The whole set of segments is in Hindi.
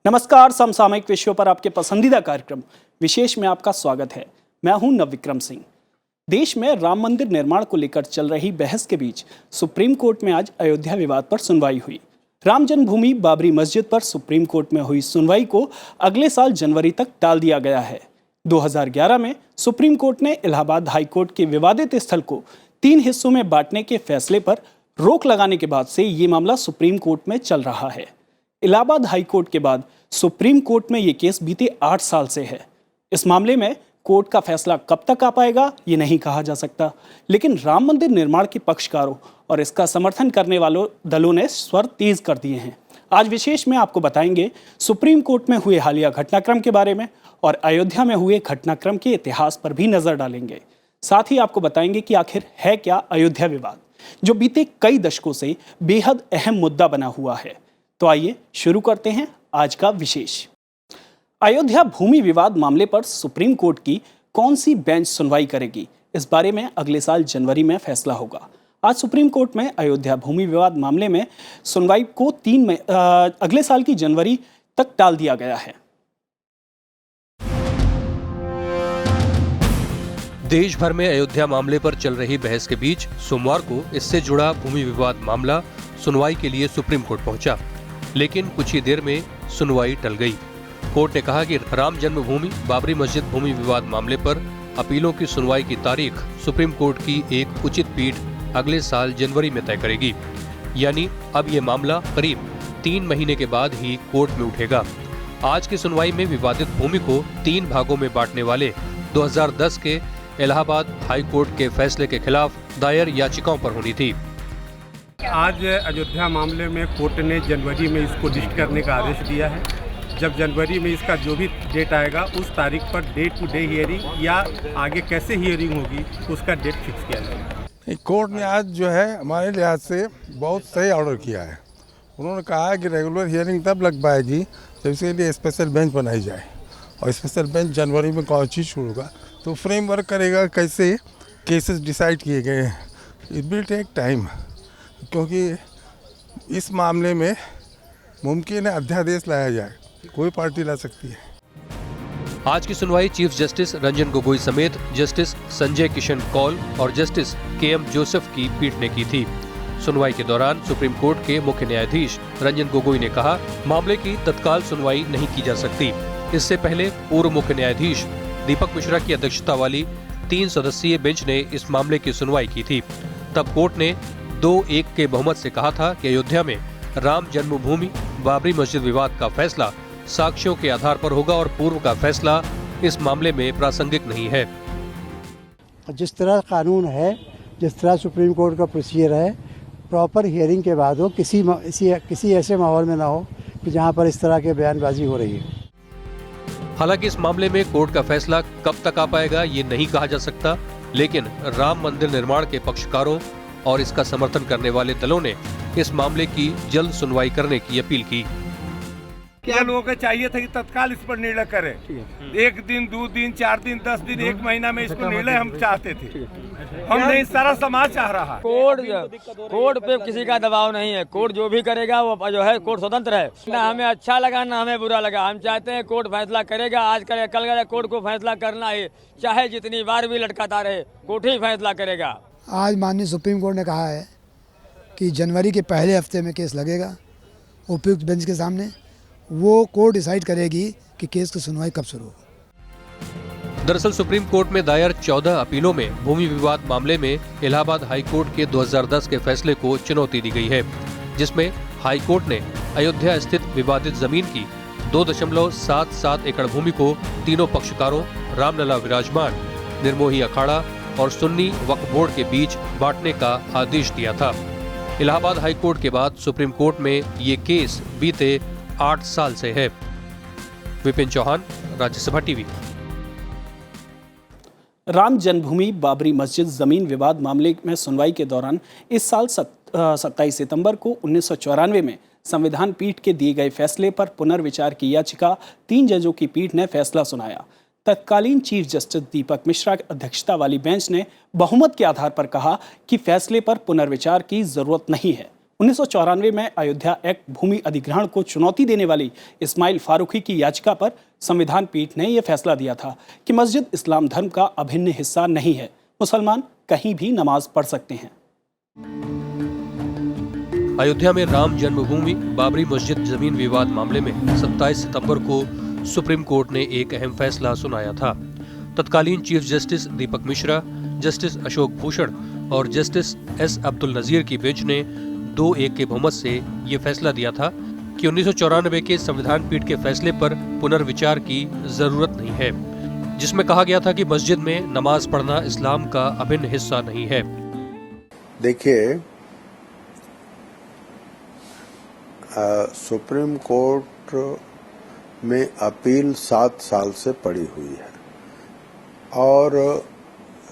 नमस्कार, समसामयिक विषयों पर आपके पसंदीदा कार्यक्रम विशेष में आपका स्वागत है। मैं हूं नवविक्रम सिंह। देश में राम मंदिर निर्माण को लेकर चल रही बहस के बीच सुप्रीम कोर्ट में आज अयोध्या विवाद पर सुनवाई हुई। राम जन्मभूमि बाबरी मस्जिद पर सुप्रीम कोर्ट में हुई सुनवाई को अगले साल जनवरी तक टाल दिया गया है। 2011 में सुप्रीम कोर्ट ने इलाहाबाद हाई कोर्ट के विवादित स्थल को 3 हिस्सों में बांटने के फैसले पर रोक लगाने के बाद से ये मामला सुप्रीम कोर्ट में चल रहा है। इलाहाबाद हाई कोर्ट के बाद सुप्रीम कोर्ट में ये केस बीते 8 साल से है। इस मामले में कोर्ट का फैसला कब तक आ पाएगा ये नहीं कहा जा सकता, लेकिन राम मंदिर निर्माण के पक्षकारों और इसका समर्थन करने वालों दलों ने स्वर तेज कर दिए हैं। आज विशेष में आपको बताएंगे सुप्रीम कोर्ट में हुए हालिया घटनाक्रम के बारे में और अयोध्या में हुए घटनाक्रम के इतिहास पर भी नजर डालेंगे। साथ ही आपको बताएंगे कि आखिर है क्या अयोध्या विवाद, जो बीते कई दशकों से बेहद अहम मुद्दा बना हुआ है। तो आइए शुरू करते हैं आज का विशेष। अयोध्या भूमि विवाद मामले पर सुप्रीम कोर्ट की कौन सी बेंच सुनवाई करेगी, इस बारे में अगले साल जनवरी में फैसला होगा। आज सुप्रीम कोर्ट में अयोध्या भूमि विवाद मामले में सुनवाई को अगले साल की जनवरी तक टाल दिया गया है। देश भर में अयोध्या मामले पर चल रही बहस के बीच सोमवार को इससे जुड़ा भूमि विवाद मामला सुनवाई के लिए सुप्रीम कोर्ट पहुंचा, लेकिन कुछ ही देर में सुनवाई टल गई। कोर्ट ने कहा कि राम जन्मभूमि बाबरी मस्जिद भूमि विवाद मामले पर अपीलों की सुनवाई की तारीख सुप्रीम कोर्ट की एक उचित पीठ अगले साल जनवरी में तय करेगी। यानी अब ये मामला करीब 3 महीने के बाद ही कोर्ट में उठेगा। आज की सुनवाई में विवादित भूमि को 3 भागों में बांटने वाले 2010 के इलाहाबाद हाई कोर्ट के फैसले के खिलाफ दायर याचिकाओं पर होनी थी। आज अयोध्या मामले में कोर्ट ने जनवरी में इसको लिस्ट करने का आदेश दिया है। जब जनवरी में इसका जो भी डेट आएगा उस तारीख per day to day hearing या आगे कैसे हियरिंग होगी उसका डेट फिक्स किया जाएगा। कोर्ट ने आज जो है हमारे लिहाज से बहुत सही ऑर्डर किया है। उन्होंने कहा है कि रेगुलर हियरिंग तब लग पाएगी जब इसके लिए स्पेशल बेंच बनाई जाए, और स्पेशल बेंच जनवरी में कौन चीज़ शुरू होगा तो फ्रेमवर्क करेगा कैसे केसेस डिसाइड किए गए हैं। इट विल टेक टाइम, क्योंकि इस मामले में मुमकिन है अध्यादेश लाया जाए, कोई पार्टी ला सकती है। आज की सुनवाई चीफ जस्टिस रंजन गोगोई समेत जस्टिस संजय किशन कौल और जस्टिस के.एम. जोसेफ की पीठ ने की थी। सुनवाई के दौरान सुप्रीम कोर्ट के मुख्य न्यायाधीश रंजन गोगोई ने कहा, मामले की तत्काल सुनवाई नहीं की जा सकती। इससे पहले पूर्व मुख्य न्यायाधीश दीपक मिश्रा की अध्यक्षता वाली 3 सदस्यीय बेंच ने इस मामले की सुनवाई की थी। तब कोर्ट ने 2-1 के बहुमत से कहा था कि अयोध्या में राम जन्मभूमि बाबरी मस्जिद विवाद का फैसला साक्ष्यों के आधार पर होगा और पूर्व का फैसला इस मामले में प्रासंगिक नहीं है। जिस तरह कानून है, जिस तरह सुप्रीम कोर्ट का प्रोसीजर है, प्रॉपर हियरिंग के बाद हो, किसी ऐसे माहौल में ना हो कि जहां पर इस तरह के बयानबाजी हो रही है। हालांकि इस मामले में कोर्ट का फैसला कब तक आ पाएगा ये नहीं कहा जा सकता, लेकिन राम मंदिर निर्माण के पक्षकारों और इसका समर्थन करने वाले दलों ने इस मामले की जल्द सुनवाई करने की अपील की। क्या लोगों को चाहिए था कि तत्काल इस पर निर्णय करें। 1 दिन, 2 दिन, 4 दिन, 10 दिन, 1 महीना में इसको निर्णय हम चाहते थे। हम नहीं, सारा समाज चाह रहा है। कोर्ट पे किसी का दबाव नहीं है। कोर्ट जो भी करेगा वो जो है, कोर्ट स्वतंत्र है। ना हमें अच्छा लगा ना हमें बुरा लगा, हम चाहते हैं कोर्ट फैसला करेगा। आज करे कल करे, कोर्ट को फैसला करना है, चाहे जितनी बार भी लटकाता रहे, कोर्ट ही फैसला करेगा। आज माननीय सुप्रीम कोर्ट ने कहा है कि जनवरी के पहले हफ्ते में केस लगेगा उपयुक्त बेंच के सामने। वो कोर्ट डिसाइड करेगी कि केस की सुनवाई कब शुरू हो। दरअसल सुप्रीम कोर्ट में दायर 14 अपीलों में भूमि विवाद मामले में इलाहाबाद हाई कोर्ट के 2010 के फैसले को चुनौती दी गई है, जिसमें हाई कोर्ट ने अयोध्या स्थित विवादित जमीन की 2.77 एकड़ भूमि को तीनों पक्षकारों रामलला विराजमान, निर्मोही अखाड़ा और सुन्नी वक्फ बोर्ड के बीच बांटने का आदेश दिया था। इलाहाबाद हाई कोर्ट के बाद सुप्रीम कोर्ट में ये केस बीते 8 साल से है। विपिन चौहान, राज्यसभा टीवी। राम जन्मभूमि बाबरी मस्जिद जमीन विवाद मामले में सुनवाई के दौरान इस साल 27 सितंबर को 1994 में संविधान पीठ के दिए गए फैसले पर पुनर्विचार की याचिका 3 जजों की पीठ ने फैसला सुनाया। तत्कालीन चीफ जस्टिस दीपक मिश्रा की अध्यक्षता वाली बेंच ने बहुमत के आधार पर कहा कि फैसले पर पुनर्विचार की जरूरत नहीं है। 1994 में अयोध्या एक्ट भूमि अधिग्रहण को चुनौती देने वाली इस्माइल फारूकी की याचिका पर संविधान पीठ ने यह फैसला दिया था कि मस्जिद इस्लाम धर्म का अभिन्न हिस्सा नहीं है, मुसलमान कहीं भी नमाज पढ़ सकते हैं। अयोध्या में राम जन्मभूमि बाबरी मस्जिद जमीन विवाद मामले में 27 सितंबर को सुप्रीम कोर्ट ने एक अहम फैसला सुनाया था। तत्कालीन चीफ जस्टिस दीपक मिश्रा, जस्टिस अशोक भूषण और जस्टिस एस अब्दुल नजीर की बेंच ने 2-1 के बहुमत से ये फैसला दिया था कि 1994 के संविधान पीठ के फैसले पर पुनर्विचार की जरूरत नहीं है, जिसमें कहा गया था कि मस्जिद में नमाज पढ़ना इस्लाम का अभिन्न हिस्सा नहीं है। देखिए, सुप्रीम कोर्ट में अपील 7 साल से पड़ी हुई है और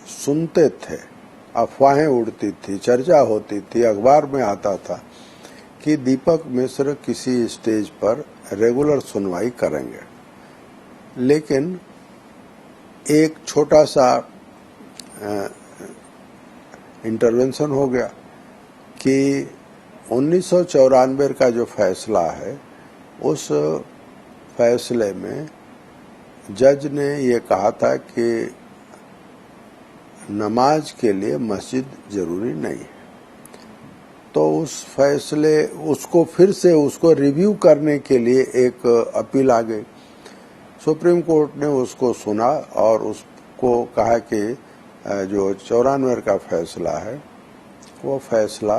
सुनते थे, अफवाहें उड़ती थी, चर्चा होती थी, अखबार में आता था कि दीपक मिश्र किसी स्टेज पर रेगुलर सुनवाई करेंगे। लेकिन एक छोटा सा इंटरवेंशन हो गया कि 1994 का जो फैसला है, उस फैसले में जज ने ये कहा था कि नमाज के लिए मस्जिद जरूरी नहीं है। तो उस फैसले उसको रिव्यू करने के लिए एक अपील आ गई। सुप्रीम कोर्ट ने उसको सुना और उसको कहा कि जो 94 का फैसला है वो फैसला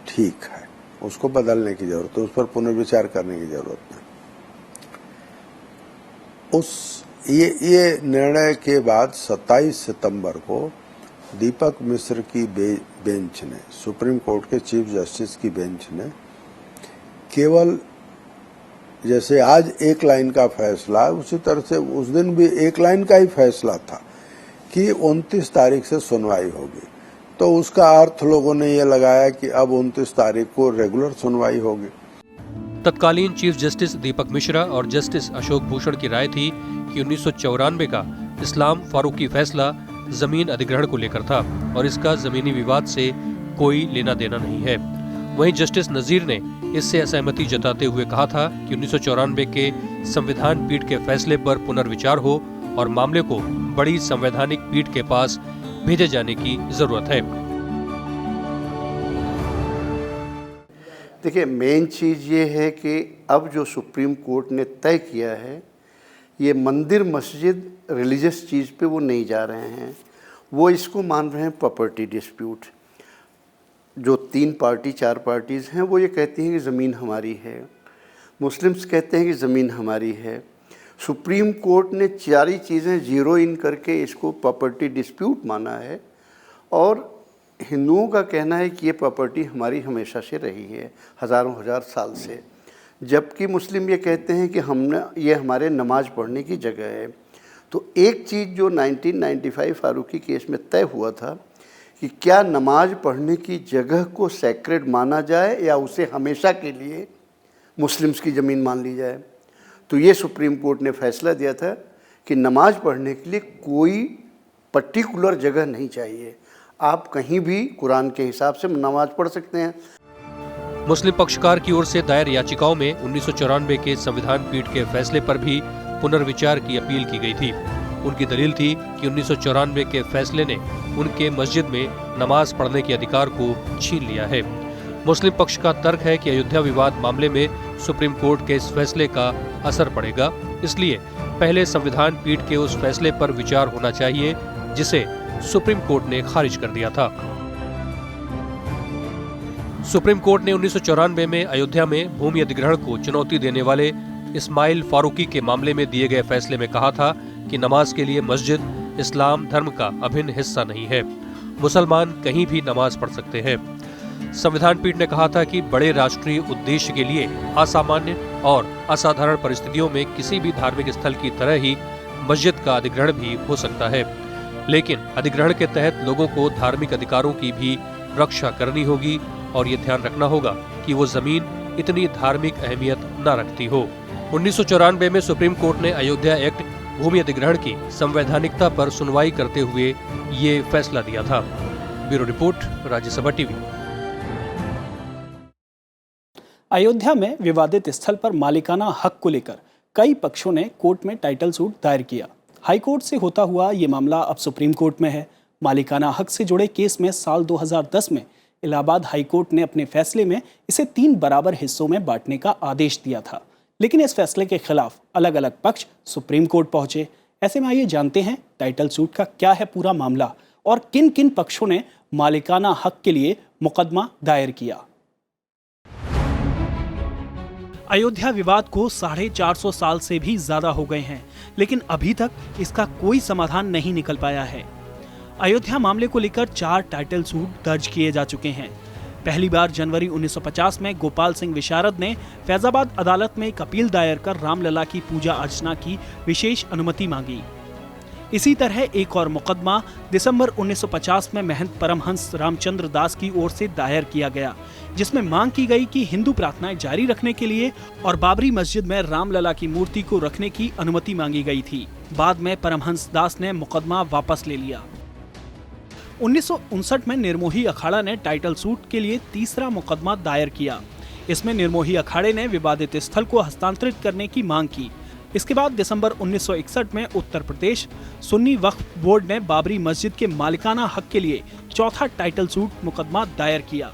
ठीक है, उसको बदलने की जरूरत है, उस पर पुनर्विचार करने की जरूरत नहीं। ये निर्णय के बाद 27 सितंबर को दीपक मिश्र की बेंच ने, सुप्रीम कोर्ट के चीफ जस्टिस की बेंच ने, केवल जैसे आज एक लाइन का फैसला, उसी तरह से उस दिन भी एक लाइन का ही फैसला था कि 29 तारीख से सुनवाई होगी। तो उसका अर्थ लोगों ने ये लगाया कि अब 29 तारीख को रेगुलर सुनवाई होगी। तत्कालीन चीफ जस्टिस दीपक मिश्रा और जस्टिस अशोक भूषण की राय थी कि 1994 का इस्लाम फारूकी फैसला जमीन अधिग्रहण को लेकर था और इसका जमीनी विवाद से कोई लेना देना नहीं है। वहीं जस्टिस नजीर ने इससे असहमति जताते हुए कहा था कि 1994 के संविधान पीठ के फैसले पर पुनर्विचार हो और मामले को बड़ी संवैधानिक पीठ के पास भेजे जाने की जरूरत है। देखिए, मेन चीज़ ये है कि अब जो सुप्रीम कोर्ट ने तय किया है, ये मंदिर मस्जिद रिलीजियस चीज़ पे वो नहीं जा रहे हैं, वो इसको मान रहे हैं प्रॉपर्टी डिस्प्यूट। जो 3 पार्टी 4 पार्टीज़ हैं वो ये कहती हैं कि ज़मीन हमारी है, मुस्लिम्स कहते हैं कि ज़मीन हमारी है। सुप्रीम कोर्ट ने 4 चीज़ें जीरो इन करके इसको प्रॉपर्टी डिस्प्यूट माना है और हिंदुओं का कहना है कि ये प्रॉपर्टी हमारी हमेशा से रही है, हज़ार साल से। जबकि मुस्लिम ये कहते हैं कि ये हमारे नमाज पढ़ने की जगह है। तो एक चीज़ जो 1995 फारूकी केस में तय हुआ था कि क्या नमाज पढ़ने की जगह को सैक्रेड माना जाए या उसे हमेशा के लिए मुस्लिम्स की ज़मीन मान ली जाए। तो ये सुप्रीम कोर्ट ने फैसला दिया था कि नमाज पढ़ने के लिए कोई पर्टिकुलर जगह नहीं चाहिए, आप कहीं भी कुरान के हिसाब से नमाज पढ़ सकते हैं। मुस्लिम पक्षकार की ओर से दायर याचिकाओं में 1994 के संविधान पीठ के फैसले पर भी पुनर्विचार की अपील की गई थी। उनकी दलील थी कि 1994 के फैसले ने उनके मस्जिद में नमाज पढ़ने के अधिकार को छीन लिया है। मुस्लिम पक्ष का तर्क है कि अयोध्या विवाद मामले में सुप्रीम कोर्ट के इस फैसले का असर पड़ेगा, इसलिए पहले संविधान पीठ के उस फैसले पर विचार होना चाहिए जिसे सुप्रीम कोर्ट ने खारिज कर दिया था। सुप्रीम कोर्ट ने 1994 में अयोध्या में भूमि अधिग्रहण को चुनौती देने वाले इस्माइल फारूकी के मामले में दिए गए फैसले में कहा था कि नमाज के लिए मस्जिद इस्लाम धर्म का अभिन्न हिस्सा नहीं है, मुसलमान कहीं भी नमाज पढ़ सकते हैं। संविधान पीठ ने कहा था कि बड़े राष्ट्रीय उद्देश्य के लिए असामान्य और असाधारण परिस्थितियों में किसी भी धार्मिक स्थल की तरह ही मस्जिद का अधिग्रहण भी हो सकता है, लेकिन अधिग्रहण के तहत लोगों को धार्मिक अधिकारों की भी रक्षा करनी होगी और ये ध्यान रखना होगा कि वो जमीन इतनी धार्मिक अहमियत न रखती हो। 1994 में सुप्रीम कोर्ट ने अयोध्या एक्ट भूमि अधिग्रहण की संवैधानिकता पर सुनवाई करते हुए ये फैसला दिया था। Bureau report, Rajya Sabha TV. Ayodhya में विवादित स्थल पर मालिकाना हक को लेकर कई पक्षों ने कोर्ट में टाइटल सूट दायर किया। हाई कोर्ट से होता हुआ ये मामला अब सुप्रीम कोर्ट में है। मालिकाना हक से जुड़े केस में साल 2010 में इलाहाबाद हाई कोर्ट ने अपने फैसले में इसे 3 बराबर हिस्सों में बांटने का आदेश दिया था, लेकिन इस फैसले के खिलाफ अलग अलग पक्ष सुप्रीम कोर्ट पहुंचे। ऐसे में आइए जानते हैं टाइटल सूट का क्या है पूरा मामला और किन किन पक्षों ने मालिकाना हक के लिए मुकदमा दायर किया। अयोध्या विवाद को 450 साल से भी ज्यादा हो गए हैं, लेकिन अभी तक इसका कोई समाधान नहीं निकल पाया है। अयोध्या मामले को लेकर 4 टाइटल सूट दर्ज किए जा चुके हैं। पहली बार जनवरी 1950 में गोपाल सिंह विशारद ने फैजाबाद अदालत में एक अपील दायर कर रामलला की पूजा अर्चना की विशेष अनुमति मांगी। इसी तरह एक और मुकदमा दिसंबर 1950 में महंत परमहंस रामचंद्र दास की ओर से दायर किया गया, जिसमें मांग की गई कि हिंदू प्रार्थनाएं जारी रखने के लिए और बाबरी मस्जिद में रामलला की मूर्ति को रखने की अनुमति मांगी गई थी। बाद में परमहंस दास ने मुकदमा वापस ले लिया। 1959 में निर्मोही अखाड़ा ने टाइटल सूट के लिए तीसरा मुकदमा दायर किया। इसमें निर्मोही अखाड़े ने विवादित स्थल को हस्तांतरित करने की मांग की। इसके बाद दिसंबर 1961 में उत्तर प्रदेश सुन्नी वक्फ बोर्ड ने बाबरी मस्जिद के मालिकाना हक के लिए चौथा टाइटल सूट मुकदमा दायर किया।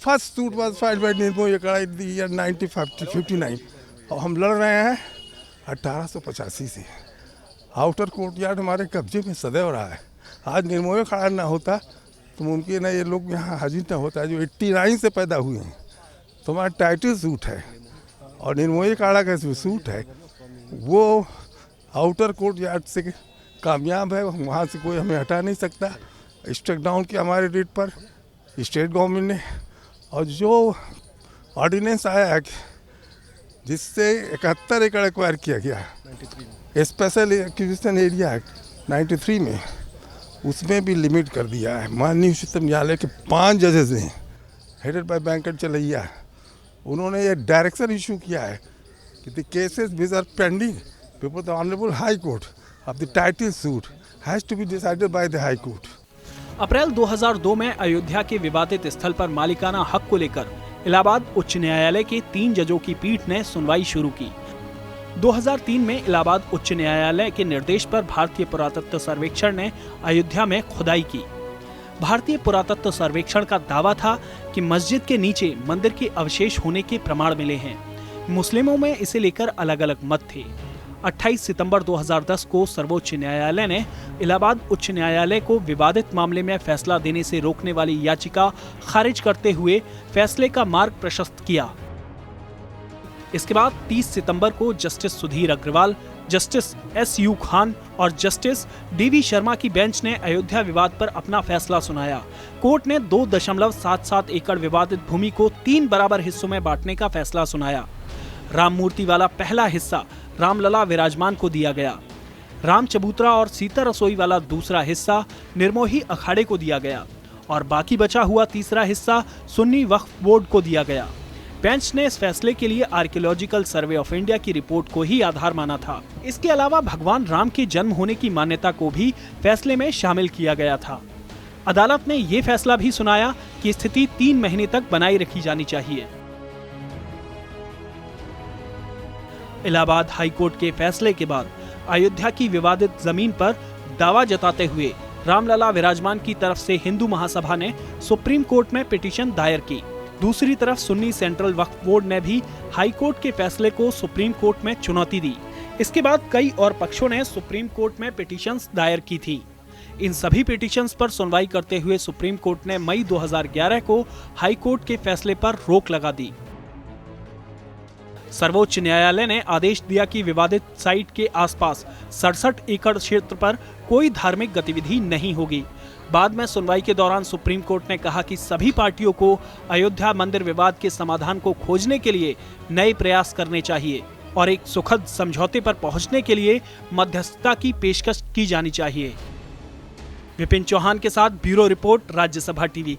First suit was filed by Nirmohi Akhara in the year 1959 और हम लड़ रहे हैं 1885 से। आउटर कोर्ट यार्ड हमारे कब्जे में सदैव रहा है। आज निर्मोही अखाड़ा ना होता तो मुमकिन है ये लोग यहाँ हाजिर ना होता, जो 89 से पैदा हुए हैं। तो हमारा टाइटल सूट है और निर्मोही अखाड़ा का जो सूट है वो आउटर कोर्ट यार्ड से कामयाब है। वहाँ से कोई हमें हटा नहीं सकता। स्ट्रक डाउन किया हमारे रेट पर स्टेट गवर्नमेंट ने, और जो ऑर्डिनेंस आया है जिससे 71 एकड़ एक्वायर किया गया स्पेशल एक्विजिशन एरिया एक्ट 93 में, उसमें भी लिमिट कर दिया है। माननीय उच्चतम न्यायालय के 5 जजेस हैं हेडेड बाय बैंकर चलैया, उन्होंने ये डायरेक्शन इशू किया है कि the cases which are pending before the Honorable High Court of the title suit has to be decided by the High Court. अप्रैल 2002 में अयोध्या के विवादित स्थल पर मालिकाना हक को लेकर इलाहाबाद उच्च न्यायालय के 3 जजों की पीठ ने सुनवाई शुरू की। 2003 में इलाहाबाद उच्च न्यायालय के निर्देश पर भारतीय पुरातत्व सर्वेक्षण ने अयोध्या में खुदाई की। भारतीय पुरातत्व सर्वेक्षण का दावा था कि मस्जिद के नीचे मंदिर के अवशेष होने के प्रमाण मिले हैं। मुस्लिमों में इसे लेकर अलग अलग मत थे। 28 सितंबर 2010 को सर्वोच्च न्यायालय ने इलाहाबाद उच्च न्यायालय को विवादित मामले में फैसला देने से रोकने वाली याचिका खारिज करते हुए फैसले का मार्ग प्रशस्त किया। इसके बाद 30 सितंबर को justice Sudhir Agarwal, justice SU Khan और जस्टिस DV शर्मा की बेंच ने अयोध्या विवाद पर अपना फैसला सुनाया। कोर्ट ने 2.77 एकड़ विवादित भूमि को 3 बराबर हिस्सों में बांटने का फैसला सुनाया। राम मूर्ति वाला पहला हिस्सा रामलला विराजमान को दिया गया। राम चबूतरा और सीता रसोई वाला दूसरा हिस्सा निर्मोही अखाड़े को दिया गया और बाकी बचा हुआ तीसरा हिस्सा सुन्नी वक्फ बोर्ड को दिया गया। बेंच ने इस फैसले के लिए आर्कियोलॉजिकल सर्वे ऑफ इंडिया की रिपोर्ट को ही आधार माना था। इसके अलावा भगवान राम के जन्म होने की मान्यता को भी फैसले में शामिल किया गया था। अदालत ने ये फैसला भी सुनाया कि स्थिति 3 महीने तक बनाई रखी जानी चाहिए। इलाहाबाद हाई कोर्ट के फैसले के बाद अयोध्या की विवादित जमीन पर दावा जताते हुए रामलला विराजमान की तरफ से हिंदू महासभा ने सुप्रीम कोर्ट में पिटीशन दायर की। दूसरी तरफ सुन्नी सेंट्रल वक्फ बोर्ड ने भी हाई कोर्ट के फैसले को सुप्रीम कोर्ट में चुनौती दी। इसके बाद कई और पक्षों ने सुप्रीम कोर्ट में पिटीशंस दायर की थी। इन सभी पिटीशंस पर सुनवाई करते हुए सुप्रीम कोर्ट ने मई 2011 को हाई कोर्ट के फैसले पर रोक लगा दी। सर्वोच्च न्यायालय ने आदेश दिया कि विवादित साइट के आसपास 67 एकड़ क्षेत्र पर कोई धार्मिक गतिविधि नहीं होगी। बाद में सुनवाई के दौरान सुप्रीम कोर्ट ने कहा कि सभी पार्टियों को अयोध्या मंदिर विवाद के समाधान को खोजने के लिए नए प्रयास करने चाहिए और एक सुखद समझौते पर पहुंचने के लिए मध्यस्थता की पेशकश की जानी चाहिए। विपिन चौहान के साथ ब्यूरो रिपोर्ट, राज्यसभा टीवी।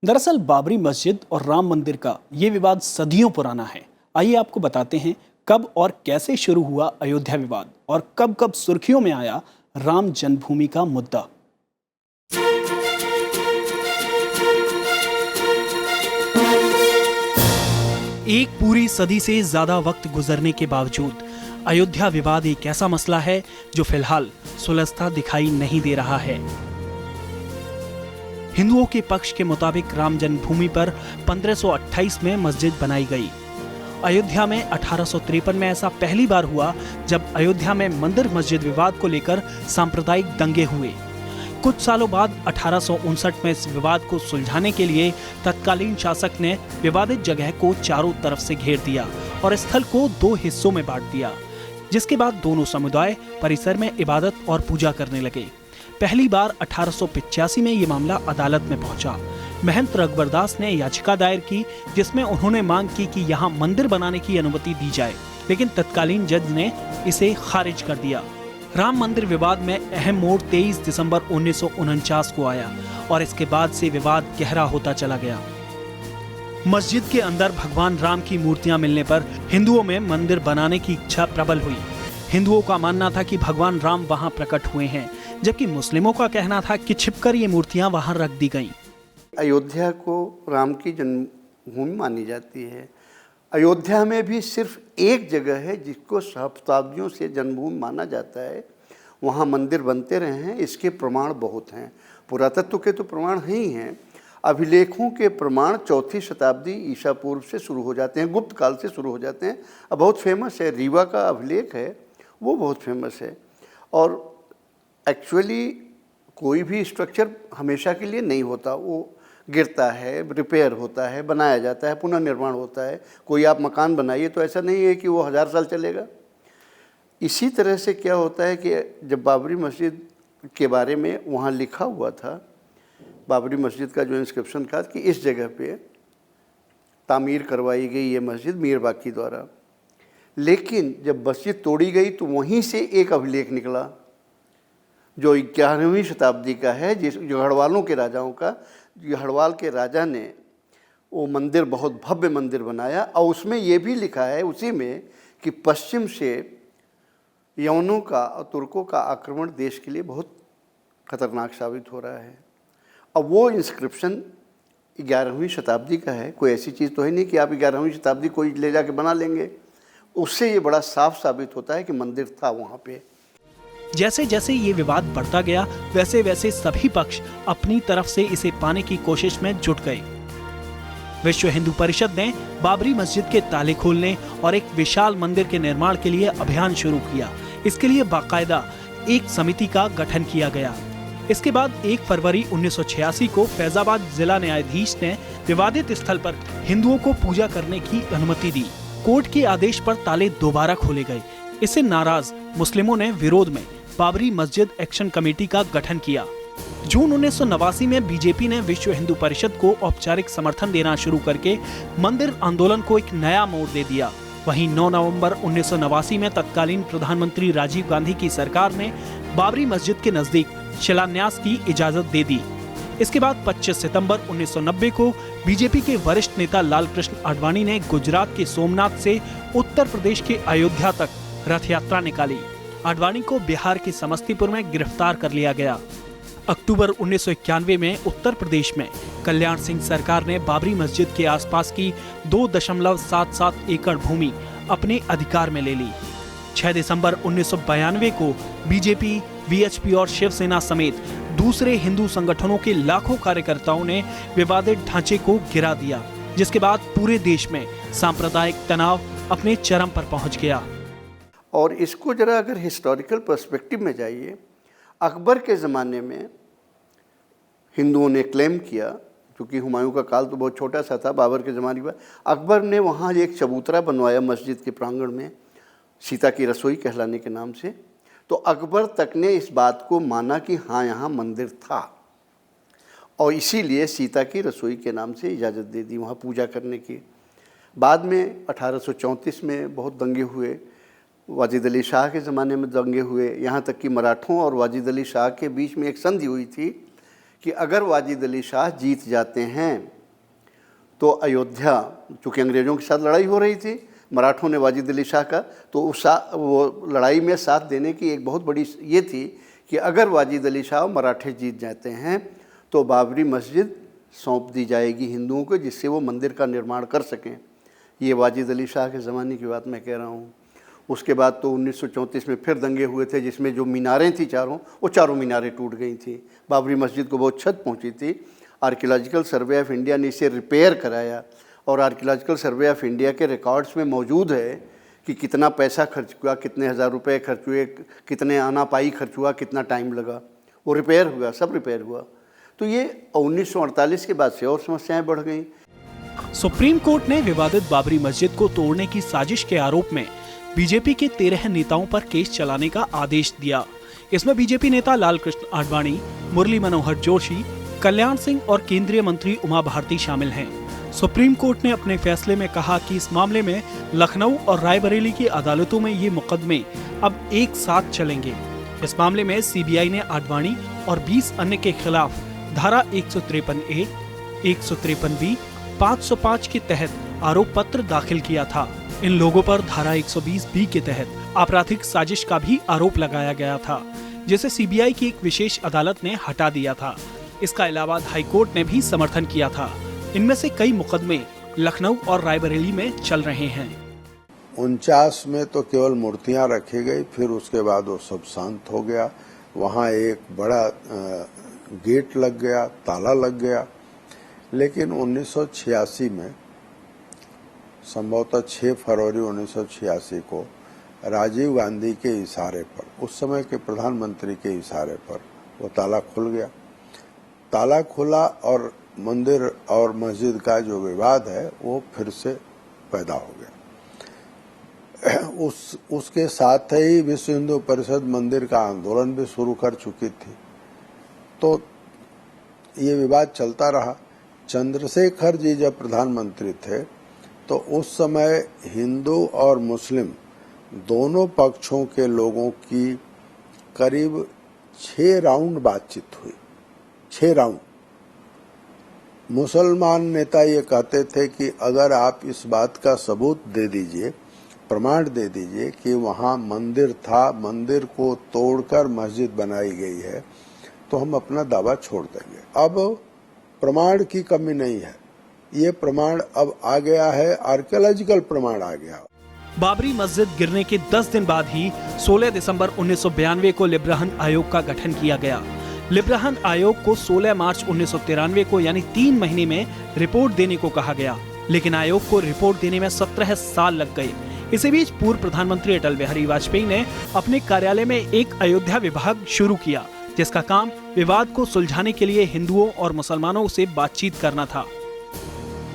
दरअसल बाबरी मस्जिद और राम मंदिर का ये विवाद सदियों पुराना है। आइए आपको बताते हैं कब और कैसे शुरू हुआ अयोध्या विवाद और कब कब सुर्खियों में आया राम जन्मभूमि का मुद्दा। एक पूरी सदी से ज्यादा वक्त गुजरने के बावजूद अयोध्या विवाद एक ऐसा मसला है जो फिलहाल सुलझता दिखाई नहीं दे रहा है। हिंदुओं के पक्ष के मुताबिक राम जन्मभूमि पर 1528 में मस्जिद बनाई गई। अयोध्या में 1853 में ऐसा पहली बार हुआ जब अयोध्या में मंदिर मस्जिद विवाद को लेकर सांप्रदायिक दंगे हुए। कुछ सालों बाद 1859 में इस विवाद को सुलझाने के लिए तत्कालीन शासक ने विवादित जगह को चारों तरफ से घेर दिया और स्थल को 2 हिस्सों में बांट दिया, जिसके बाद दोनों समुदाय परिसर में इबादत और पूजा करने लगे। पहली बार 1885 में ये मामला अदालत में पहुंचा। महंत रघुवरदास ने याचिका दायर की जिसमें उन्होंने मांग की कि यहाँ मंदिर बनाने की अनुमति दी जाए, लेकिन तत्कालीन जज ने इसे खारिज कर दिया। राम मंदिर विवाद में अहम मोड़ 23 दिसंबर 1949 को आया और इसके बाद से विवाद गहरा होता चला गया। मस्जिद के अंदर भगवान राम की मूर्तियां मिलने पर हिंदुओं में मंदिर बनाने की इच्छा प्रबल हुई। हिंदुओं का मानना था कि भगवान राम वहां प्रकट हुए हैं, जबकि मुस्लिमों का कहना था कि छिपकर ये मूर्तियां वहां रख दी गईं। अयोध्या को राम की जन्मभूमि मानी जाती है। अयोध्या में भी सिर्फ एक जगह है जिसको शताब्दियों से जन्मभूमि माना जाता है। वहाँ मंदिर बनते रहे हैं, इसके प्रमाण बहुत हैं। पुरातत्व के तो प्रमाण ही हैं, अभिलेखों के प्रमाण 4वीं शताब्दी ईसा पूर्व से शुरू हो जाते हैं, गुप्त काल से शुरू हो जाते हैं। अब बहुत फेमस है, रीवा का अभिलेख है, वो बहुत फेमस है। और एक्चुअली कोई भी स्ट्रक्चर हमेशा के लिए नहीं होता, वो गिरता है, रिपेयर होता है, बनाया जाता है, पुनर्निर्माण होता है। कोई आप मकान बनाइए तो ऐसा नहीं है कि वो 1000 साल चलेगा। इसी तरह से क्या होता है कि जब बाबरी मस्जिद के बारे में वहाँ लिखा हुआ था, बाबरी मस्जिद का जो इंस्क्रिप्शन था कि इस जगह पे तामीर करवाई गई ये मस्जिद मीर बाकी द्वारा, लेकिन जब मस्जिद तोड़ी गई तो वहीं से एक अभिलेख निकला जो 11वीं शताब्दी का है, जो गढ़वालों के राजाओं का। गढ़वाल के राजा ने वो मंदिर, बहुत भव्य मंदिर बनाया और उसमें ये भी लिखा है उसी में कि पश्चिम से यवनों का और तुर्कों का आक्रमण देश के लिए बहुत खतरनाक साबित हो रहा है। अब वो इंस्क्रिप्शन 11वीं शताब्दी का है, कोई ऐसी चीज़ तो है नहीं कि आप 11वीं शताब्दी कोई ले जाके बना लेंगे। उससे ये बड़ा साफ साबित होता है कि मंदिर था वहाँ पे। जैसे जैसे ये विवाद बढ़ता गया वैसे वैसे सभी पक्ष अपनी तरफ से इसे पाने की कोशिश में जुट गए। विश्व हिंदू परिषद ने बाबरी मस्जिद के ताले खोलने और एक विशाल मंदिर के निर्माण के लिए अभियान शुरू किया। इसके लिए बाकायदा एक समिति का गठन किया गया। इसके बाद 1 फरवरी 1986 को फैजाबाद जिला न्यायाधीश ने विवादित स्थल पर हिंदुओं को पूजा करने की अनुमति दी। कोर्ट के आदेश पर ताले दोबारा खोले गए। इससे नाराज मुस्लिमों ने विरोध में बाबरी मस्जिद एक्शन कमेटी का गठन किया। जून 1989 में बीजेपी ने विश्व हिंदू परिषद को औपचारिक समर्थन देना शुरू करके मंदिर आंदोलन को एक नया मोड़ दे दिया। वहीं 9 नवंबर 1989 में तत्कालीन प्रधानमंत्री राजीव गांधी की सरकार ने बाबरी मस्जिद के नजदीक शिलान्यास की इजाजत दे दी। इसके बाद 25 सितंबर 1990 को बीजेपी के वरिष्ठ नेता लालकृष्ण आडवाणी ने गुजरात के सोमनाथ से उत्तर प्रदेश के अयोध्या तक रथ यात्रा निकाली। आडवाणी को बिहार के समस्तीपुर में गिरफ्तार कर लिया गया। अक्टूबर 1991 में उत्तर प्रदेश में कल्याण सिंह सरकार ने बाबरी मस्जिद के आसपास की 2.77 एकड़ भूमि अपने अधिकार में ले ली। 6 दिसंबर 1992 को बीजेपी, वीएचपी और शिवसेना समेत दूसरे हिंदू संगठनों के लाखों कार्यकर्ताओं ने विवादित ढांचे को गिरा दिया, जिसके बाद पूरे देश में सांप्रदायिक तनाव अपने चरम पर पहुंच गया। और इसको जरा अगर हिस्टोरिकल पर्सपेक्टिव में जाइए, अकबर के ज़माने में हिंदुओं ने क्लेम किया, क्योंकि हुमायूं का काल तो बहुत छोटा सा था, बाबर के ज़माने में अकबर ने वहाँ एक चबूतरा बनवाया मस्जिद के प्रांगण में, सीता की रसोई कहलाने के नाम से। तो अकबर तक ने इस बात को माना कि हाँ यहाँ मंदिर था, और इसीलिए सीता की रसोई के नाम से इजाज़त दे दी वहाँ पूजा करने की। बाद में 1834 में बहुत दंगे हुए, वाजिद अली शाह के ज़माने में दंगे हुए, यहाँ तक कि मराठों और वाजिद अली शाह के बीच में एक संधि हुई थी कि अगर वाजिद अली शाह जीत जाते हैं तो अयोध्या, चूँकि अंग्रेज़ों के साथ लड़ाई हो रही थी, मराठों ने वाजिद अली शाह का, तो वो लड़ाई में साथ देने की एक बहुत बड़ी ये थी कि अगर वाजिद अली शाह मराठे जीत जाते हैं तो बाबरी मस्जिद सौंप दी जाएगी हिंदुओं को, जिससे वो मंदिर का निर्माण कर सकें। ये वाजिद अली शाह के ज़माने की बात मैं कह रहा हूँ। उसके बाद तो 1934 में फिर दंगे हुए थे, जिसमें जो मीनारें थी चारों, वो चारों मीनारें टूट गई थी। बाबरी मस्जिद को बहुत क्षत पहुँची थी। आर्कियोलॉजिकल सर्वे ऑफ इंडिया ने इसे रिपेयर कराया और आर्कियोलॉजिकल सर्वे ऑफ इंडिया के रिकॉर्ड्स में मौजूद है कि कितना पैसा खर्च हुआ, कितने हज़ार रुपए खर्च हुए, कितने आना पाई खर्च हुआ, कितना टाइम लगा, वो रिपेयर हुआ, सब रिपेयर हुआ। तो ये 1948 के बाद से और समस्याएं बढ़ गई। सुप्रीम कोर्ट ने विवादित बाबरी मस्जिद को तोड़ने की साजिश के आरोप में बीजेपी के 13 नेताओं पर केस चलाने का आदेश दिया। इसमें बीजेपी नेता लाल कृष्ण आडवाणी, मुरली मनोहर जोशी, कल्याण सिंह और केंद्रीय मंत्री उमा भारती शामिल हैं। सुप्रीम कोर्ट ने अपने फैसले में कहा कि इस मामले में लखनऊ और रायबरेली की अदालतों में ये मुकदमे अब एक साथ चलेंगे। इस मामले में सीबीआई ने आडवाणी और 20 अन्य के खिलाफ धारा 153A, 153B, 505 के तहत आरोप पत्र दाखिल किया था। इन लोगों पर धारा 120B के तहत आपराधिक साजिश का भी आरोप लगाया गया था, जिसे सीबीआई की एक विशेष अदालत ने हटा दिया था। इसका इलाहाबाद हाईकोर्ट ने भी समर्थन किया था। इनमें से कई मुकदमे लखनऊ और रायबरेली में चल रहे हैं। 49 में तो केवल मूर्तियां रखी गई, फिर उसके बाद वो सब शांत हो गया। वहाँ एक बड़ा गेट लग गया, ताला लग गया। लेकिन 1986 में, संभवतः 6 फरवरी 1986 को राजीव गांधी के इशारे पर, उस समय के प्रधानमंत्री के इशारे पर, वो ताला खुल गया। ताला खुला और मंदिर और मस्जिद का जो विवाद है वो फिर से पैदा हो गया। उसके साथ ही विश्व हिंदू परिषद मंदिर का आंदोलन भी शुरू कर चुकी थी। तो ये विवाद चलता रहा। चंद्रशेखर जी जब प्रधानमंत्री थे तो उस समय हिंदू और मुस्लिम दोनों पक्षों के लोगों की करीब 6 राउंड बातचीत हुई। 6 राउंड। मुसलमान नेता ये कहते थे कि अगर आप इस बात का सबूत दे दीजिए, प्रमाण दे दीजिए कि वहाँ मंदिर था, मंदिर को तोड़कर मस्जिद बनाई गई है, तो हम अपना दावा छोड़ देंगे। अब प्रमाण की कमी नहीं है, ये प्रमाण अब आ गया है, आर्कियोलॉजिकल प्रमाण आ गया। बाबरी मस्जिद गिरने के 10 दिन बाद ही 16 दिसंबर 1992 को लिब्राहन आयोग का गठन किया गया। लिब्राहन आयोग को 16 मार्च 1993 को यानी 3 महीने में रिपोर्ट देने को कहा गया, लेकिन आयोग को रिपोर्ट देने में 17 साल लग गए। इसी बीच पूर्व प्रधानमंत्री अटल बिहारी वाजपेयी ने अपने कार्यालय में एक अयोध्या विभाग शुरू किया, जिसका काम विवाद को सुलझाने के लिए हिंदुओं और मुसलमानों से बातचीत करना था।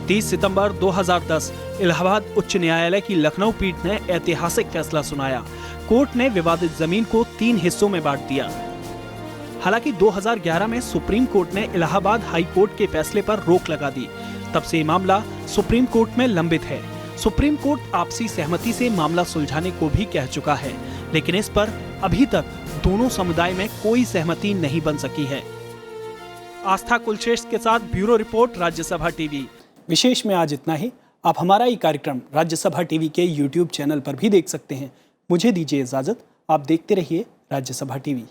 30 सितंबर 2010 इलाहाबाद उच्च न्यायालय की लखनऊ पीठ ने ऐतिहासिक फैसला सुनाया। कोर्ट ने विवादित जमीन को 3 हिस्सों में बांट दिया। हालांकि 2011 में सुप्रीम कोर्ट ने इलाहाबाद हाई कोर्ट के फैसले पर रोक लगा दी। तब से ये मामला सुप्रीम कोर्ट में लंबित है। सुप्रीम कोर्ट आपसी सहमति से मामला सुलझाने को भी कह चुका है, लेकिन इस पर अभी तक दोनों समुदाय में कोई सहमति नहीं बन सकी है। आस्था कुलश्रेष्ठ के साथ ब्यूरो रिपोर्ट, राज्यसभा टीवी। विशेष में आज इतना ही। आप हमारा ये कार्यक्रम राज्यसभा टीवी के YouTube चैनल पर भी देख सकते हैं। मुझे दीजिए इजाजत। आप देखते रहिए राज्यसभा टीवी।